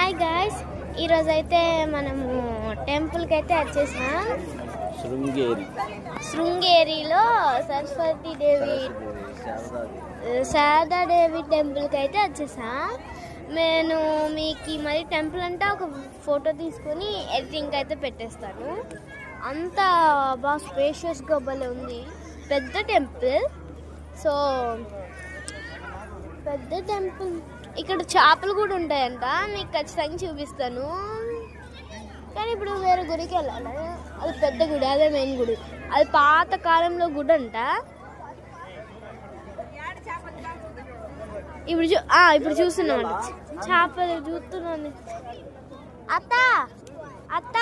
Hi guys, ఈరోజు అయితే మనము టెంపుల్కి అయితే వచ్చేసాం. శృంగేరిలో సరస్వతి దేవి శారదాదేవి టెంపుల్కి అయితే వచ్చేసాం. నేను మీకు మరి టెంపుల్ అంటే ఒక ఫోటో తీసుకొని ఎడిటింగ్ అయితే పెట్టేస్తాను. అంతా బాగా స్పేషియస్గా భలే ఉంది. పెద్ద టెంపుల్. సో పెద్ద టెంపుల్. ఇక్కడ చేపలు కూడా ఉంటాయంట, మీకు ఖచ్చితంగా చూపిస్తాను. కానీ ఇప్పుడు వేరే గుడికి వెళ్ళాలి. అది పెద్ద గుడి, అదే మెయిన్ గుడి. అది పాత కాలంలో గుడి అంట. ఇప్పుడు చూస్తున్నాం చేపలు చూస్తున్నాను. అత్త అత్త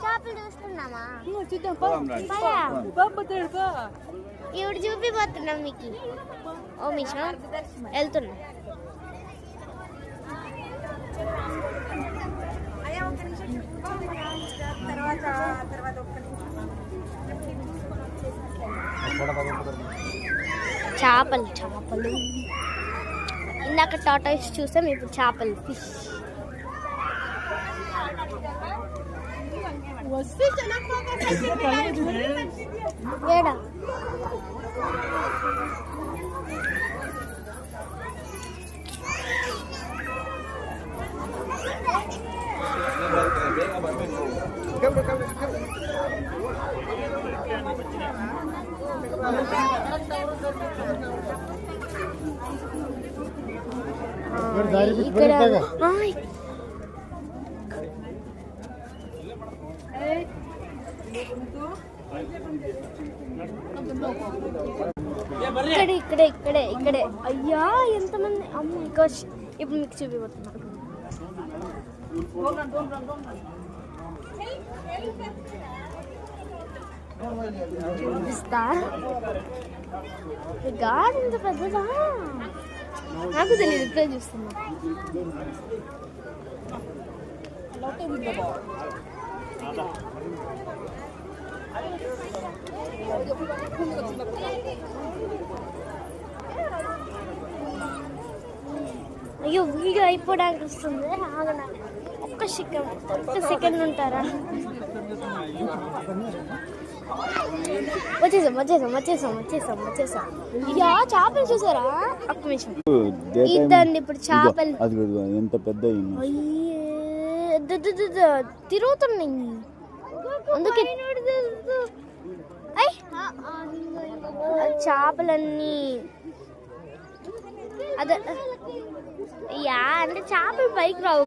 చేపలు చూస్తున్నామా? ఇప్పుడు చూపిపోతున్నాం మీకు. ఓ మిషన్ వెళ్తున్నా. చేపలు చేపలు ఇందాక టాటాయిస్ చూసాం, ఇప్పుడు చేపలు ఫిష్. ఏడా ఇక్కడే అయ్యా ఎంతమంది. అమ్మ గోష్, ఇప్పుడు మీకు చూపిపోతున్నా. చూపిస్తా. గాడ్ ఎంత పెద్దదా నాకు తెలియదు, ఇప్పుడే చూస్తున్నా. అయ్యో వీడియో అయిపోవడానికి వస్తుంది. ఒక్క సెకండ్ ఉంటారా? వచ్చేసాం. అయ్యా చేపలు చూసారా? ఒక్క నిమిషం. ఇద్దండి ఇప్పుడు చేపలు ఎంత పెద్ద తిరుగుతున్నాయి. అందుకే చేపలన్నీ అదే అంటే చేపలు పైకి రావు.